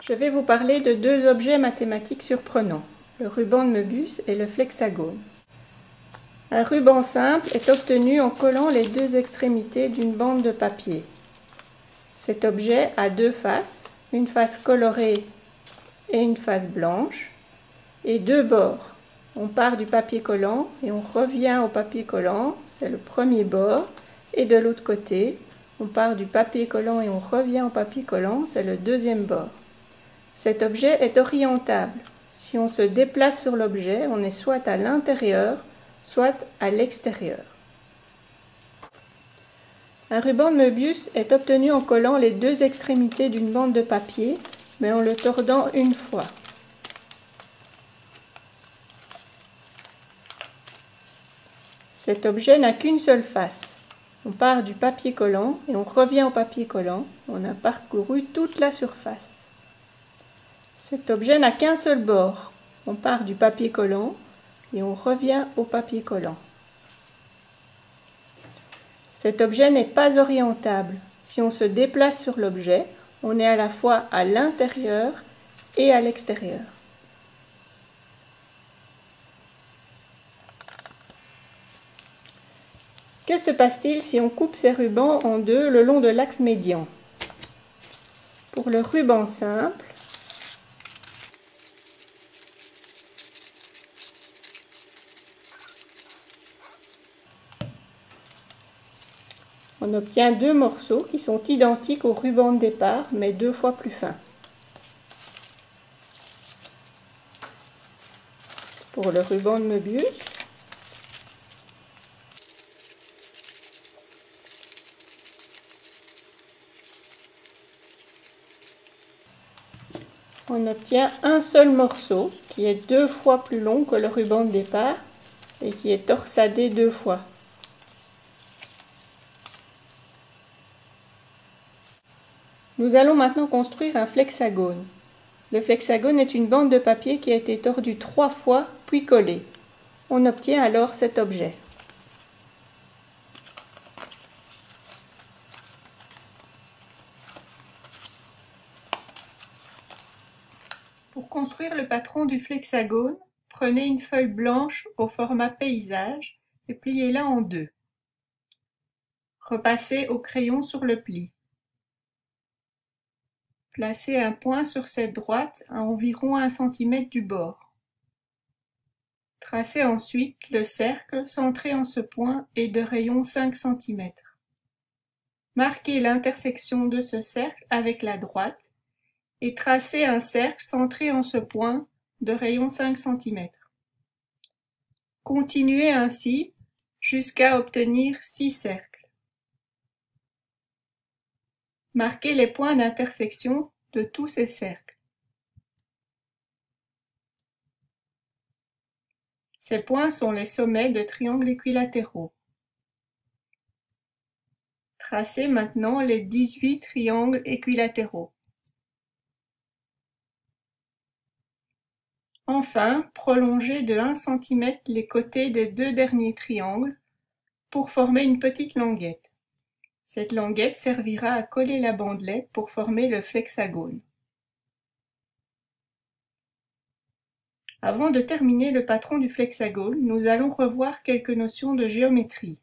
Je vais vous parler de deux objets mathématiques surprenants, le ruban de Möbius et le flexagone. Un ruban simple est obtenu en collant les deux extrémités d'une bande de papier. Cet objet a deux faces, une face colorée et une face blanche, et deux bords. On part du papier collant et on revient au papier collant, c'est le premier bord, et de l'autre côté, on part du papier collant et on revient au papier collant, c'est le deuxième bord. Cet objet est orientable. Si on se déplace sur l'objet, on est soit à l'intérieur, soit à l'extérieur. Un ruban de Möbius est obtenu en collant les deux extrémités d'une bande de papier, mais en le tordant une fois. Cet objet n'a qu'une seule face. On part du papier collant et on revient au papier collant. On a parcouru toute la surface. Cet objet n'a qu'un seul bord. On part du papier collant et on revient au papier collant. Cet objet n'est pas orientable. Si on se déplace sur l'objet, on est à la fois à l'intérieur et à l'extérieur. Que se passe-t-il si on coupe ces rubans en deux le long de l'axe médian? Pour le ruban simple, on obtient deux morceaux qui sont identiques au ruban de départ, mais deux fois plus fins. Pour le ruban de Möbius, on obtient un seul morceau qui est deux fois plus long que le ruban de départ et qui est torsadé deux fois. Nous allons maintenant construire un flexagone. Le flexagone est une bande de papier qui a été tordue 3 fois puis collée. On obtient alors cet objet. Pour construire le patron du flexagone, prenez une feuille blanche au format paysage et pliez-la en deux. Repassez au crayon sur le pli. Placez un point sur cette droite à environ 1 cm du bord. Tracez ensuite le cercle centré en ce point et de rayon 5 cm. Marquez l'intersection de ce cercle avec la droite et tracez un cercle centré en ce point de rayon 5 cm. Continuez ainsi jusqu'à obtenir 6 cercles. Marquez les points d'intersection de tous ces cercles. Ces points sont les sommets de triangles équilatéraux. Tracez maintenant les 18 triangles équilatéraux. Enfin, prolongez de 1 cm les côtés des deux derniers triangles pour former une petite languette. Cette languette servira à coller la bandelette pour former le flexagone. Avant de terminer le patron du flexagone, nous allons revoir quelques notions de géométrie.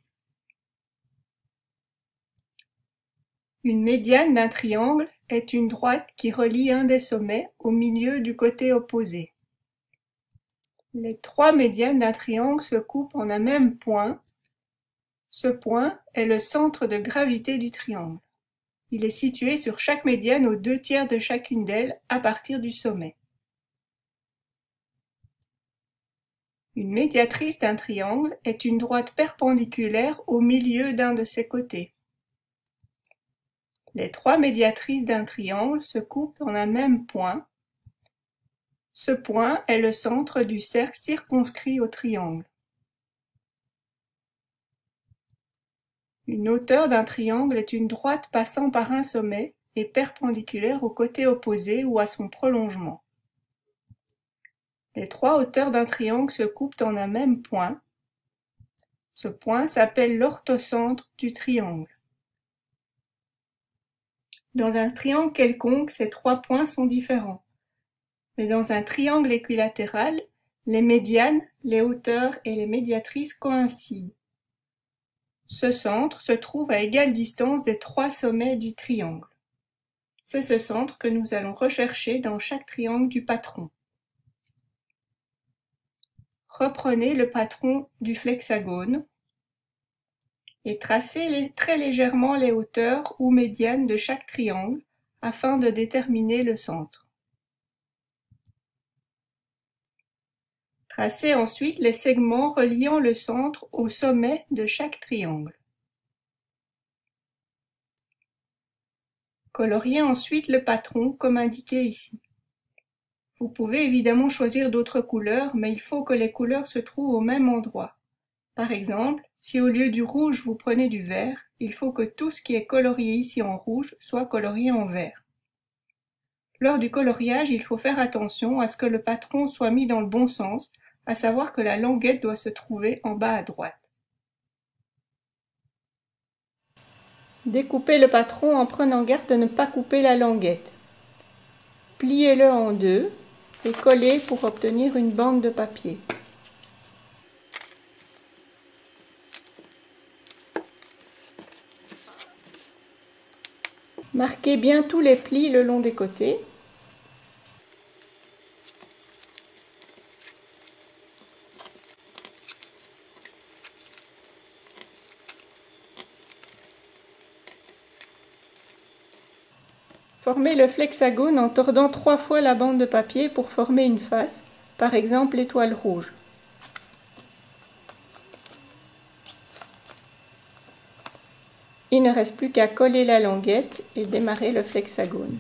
Une médiane d'un triangle est une droite qui relie un des sommets au milieu du côté opposé. Les trois médianes d'un triangle se coupent en un même point. Ce point est le centre de gravité du triangle. Il est situé sur chaque médiane aux 2/3 de chacune d'elles à partir du sommet. Une médiatrice d'un triangle est une droite perpendiculaire au milieu d'un de ses côtés. Les trois médiatrices d'un triangle se coupent en un même point. Ce point est le centre du cercle circonscrit au triangle. Une hauteur d'un triangle est une droite passant par un sommet et perpendiculaire au côté opposé ou à son prolongement. Les trois hauteurs d'un triangle se coupent en un même point. Ce point s'appelle l'orthocentre du triangle. Dans un triangle quelconque, ces 3 points sont différents. Mais dans un triangle équilatéral, les médianes, les hauteurs et les médiatrices coïncident. Ce centre se trouve à égale distance des 3 sommets du triangle. C'est ce centre que nous allons rechercher dans chaque triangle du patron. Reprenez le patron du flexagone et tracez très légèrement les hauteurs ou médianes de chaque triangle afin de déterminer le centre. Tracez ensuite les segments reliant le centre au sommet de chaque triangle. Coloriez ensuite le patron comme indiqué ici. Vous pouvez évidemment choisir d'autres couleurs, mais il faut que les couleurs se trouvent au même endroit. Par exemple, si au lieu du rouge vous prenez du vert, il faut que tout ce qui est colorié ici en rouge soit colorié en vert. Lors du coloriage, il faut faire attention à ce que le patron soit mis dans le bon sens, à savoir que la languette doit se trouver en bas à droite. Découpez le patron en prenant garde de ne pas couper la languette. Pliez-le en deux et collez pour obtenir une bande de papier. Marquez bien tous les plis le long des côtés. Formez le flexagone en tordant 3 fois la bande de papier pour former une face, par exemple l'étoile rouge. Il ne reste plus qu'à coller la languette et démarrer le flexagone.